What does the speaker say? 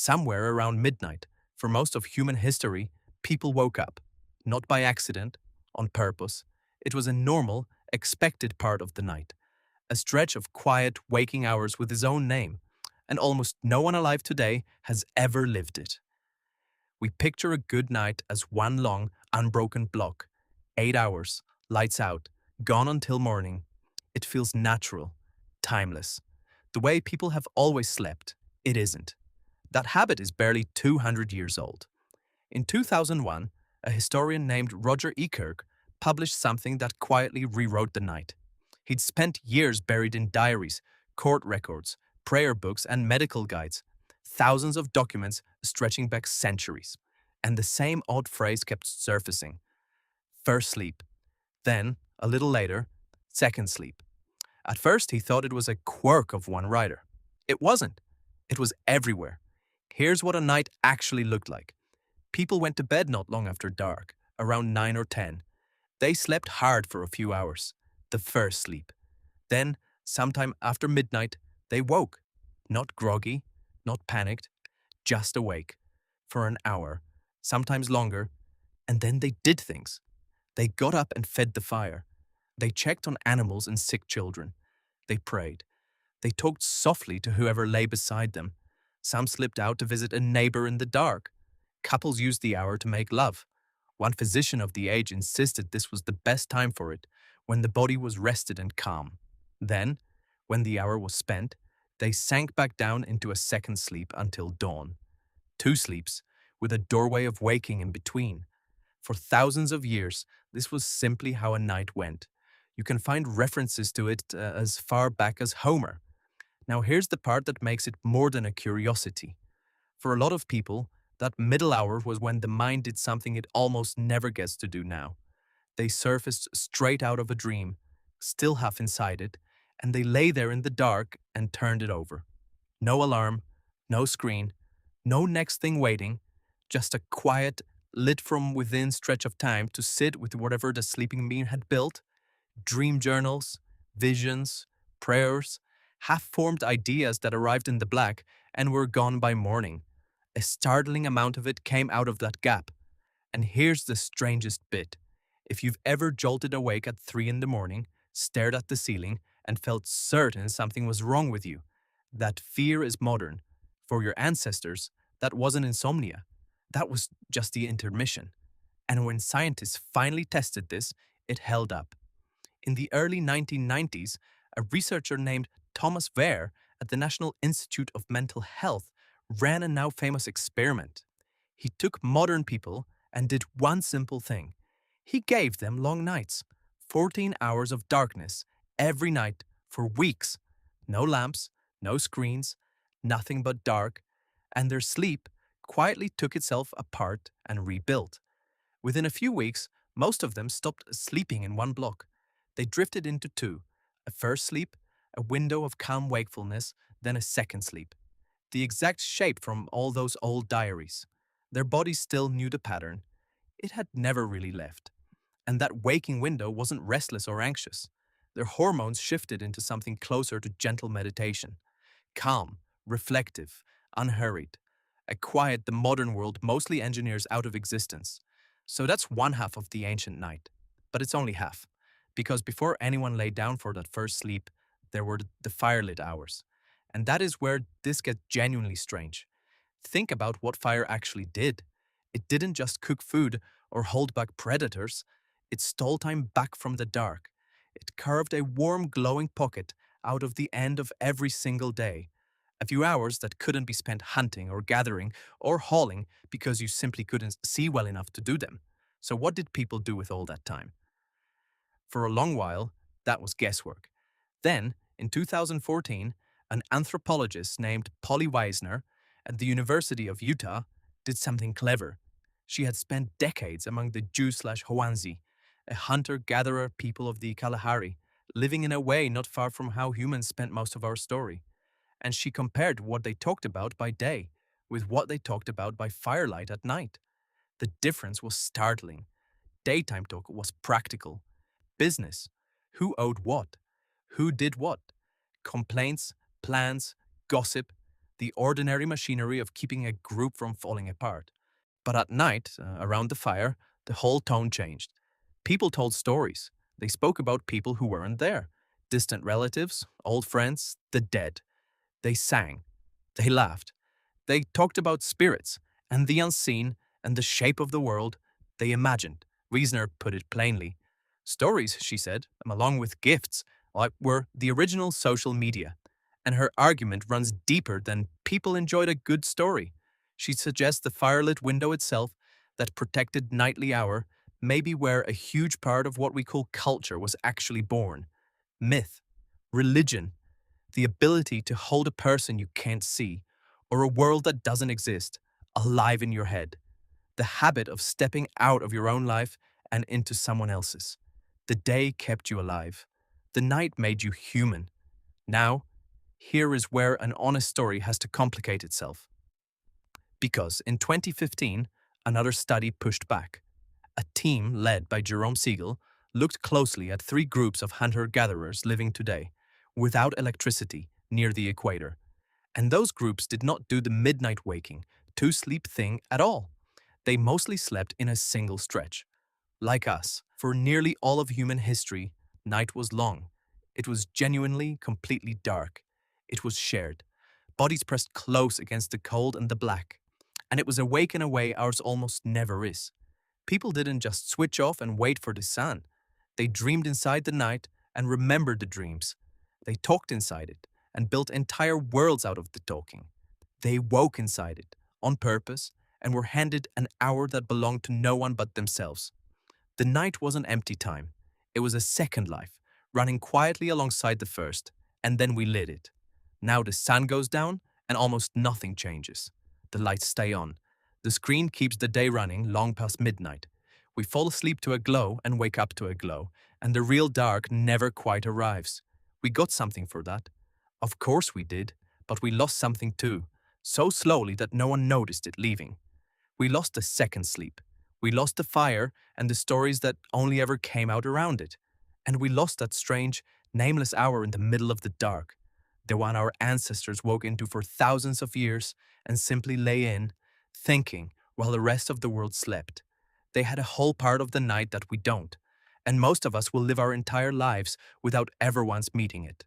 Somewhere around midnight, for most of human history, people woke up. Not by accident, on purpose. It was a normal, expected part of the night. A stretch of quiet, waking hours with its own name. And almost no one alive today has ever lived it. We picture a good night as one long, unbroken block. 8 hours, lights out, gone until morning. It feels natural, timeless. The way people have always slept, it isn't. That habit is barely 200 years old. In 2001, a historian named Roger Ekirch published something that quietly rewrote the night. He'd spent years buried in diaries, court records, prayer books, and medical guides, thousands of documents stretching back centuries. And the same odd phrase kept surfacing. First sleep. Then, a little later, second sleep. At first, he thought it was a quirk of one writer. It wasn't. It was everywhere. Here's what a night actually looked like. People went to bed not long after dark, around 9 or 10. They slept hard for a few hours, the first sleep. Then, sometime after midnight, they woke. Not groggy, not panicked, just awake. For an hour, sometimes longer, and then they did things. They got up and fed the fire. They checked on animals and sick children. They prayed. They talked softly to whoever lay beside them. Some slipped out to visit a neighbor in the dark. Couples used the hour to make love. One physician of the age insisted this was the best time for it, when the body was rested and calm. Then, when the hour was spent, they sank back down into a second sleep until dawn. 2 sleeps, with a doorway of waking in between. For thousands of years, this was simply how a night went. You can find references to it as far back as Homer. Now here's the part that makes it more than a curiosity. For a lot of people, that middle hour was when the mind did something it almost never gets to do now. They surfaced straight out of a dream, still half inside it, and they lay there in the dark and turned it over. No alarm, no screen, no next thing waiting, just a quiet, lit from within stretch of time to sit with whatever the sleeping being had built. Dream journals, visions, prayers, half-formed ideas that arrived in the black and were gone by morning. A startling amount of it came out of that gap. And here's the strangest bit. If you've ever jolted awake at 3 in the morning, stared at the ceiling, and felt certain something was wrong with you, that fear is modern. For your ancestors, that wasn't insomnia. That was just the intermission. And when scientists finally tested this, it held up. In the early 1990s, a researcher named Thomas Wehr at the National Institute of Mental Health ran a now famous experiment. He took modern people and did one simple thing. He gave them long nights, 14 hours of darkness, every night for weeks. No lamps, no screens, nothing but dark, and their sleep quietly took itself apart and rebuilt. Within a few weeks, most of them stopped sleeping in one block. They drifted into 2, a first sleep, a window of calm wakefulness, then a second sleep. The exact shape from all those old diaries. Their bodies still knew the pattern. It had never really left. And that waking window wasn't restless or anxious. Their hormones shifted into something closer to gentle meditation. Calm, reflective, unhurried. A quiet the modern world mostly engineers out of existence. So that's one half of the ancient night. But it's only half. Because before anyone lay down for that first sleep, there were the firelit hours. And that is where this gets genuinely strange. Think about what fire actually did. It didn't just cook food or hold back predators. It stole time back from the dark. It carved a warm, glowing pocket out of the end of every single day. A few hours that couldn't be spent hunting or gathering or hauling because you simply couldn't see well enough to do them. So what did people do with all that time? For a long while, that was guesswork. Then, in 2014, an anthropologist named Polly Wiessner at the University of Utah did something clever. She had spent decades among the Jew/hoansi, a hunter-gatherer people of the Kalahari, living in a way not far from how humans spent most of our story. And she compared what they talked about by day with what they talked about by firelight at night. The difference was startling. Daytime talk was practical. Business. Who owed what? Who did what? Complaints, plans, gossip. the ordinary machinery of keeping a group from falling apart. But at night, around the fire, the whole tone changed. People told stories. They spoke about people who weren't there, distant relatives, old friends, the dead. They sang. They laughed. They talked about spirits and the unseen and the shape of the world they imagined. Wiessner put it plainly. Stories, she said, along with gifts, were the original social media. And her argument runs deeper than people enjoyed a good story. She suggests the firelit window itself, that protected nightly hour, may be where a huge part of what we call culture was actually born. Myth, religion, the ability to hold a person you can't see, or a world that doesn't exist, alive in your head. The habit of stepping out of your own life and into someone else's. The day kept you alive. The night made you human. Now, here is where an honest story has to complicate itself. Because in 2015, another study pushed back. A team led by Jerome Siegel looked closely at 3 groups of hunter-gatherers living today, without electricity, near the equator. And those groups did not do the midnight waking, two-sleep thing at all. They mostly slept in a single stretch. Like us, for nearly all of human history, night was long. It was genuinely, completely dark. It was shared. Bodies pressed close against the cold and the black. And it was awake in a way ours almost never is. People didn't just switch off and wait for the sun. They dreamed inside the night and remembered the dreams. They talked inside it and built entire worlds out of the talking. They woke inside it, on purpose, and were handed an hour that belonged to no one but themselves. The night was an empty time. It was a second life, running quietly alongside the first, and then we lit it. Now the sun goes down and almost nothing changes. The lights stay on. The screen keeps the day running long past midnight. We fall asleep to a glow and wake up to a glow, and the real dark never quite arrives. We got something for that. Of course we did, but we lost something too, so slowly that no one noticed it leaving. We lost the second sleep. We lost the fire and the stories that only ever came out around it. And we lost that strange, nameless hour in the middle of the dark, the one our ancestors woke into for thousands of years and simply lay in, thinking while the rest of the world slept. They had a whole part of the night that we don't, and most of us will live our entire lives without ever once meeting it.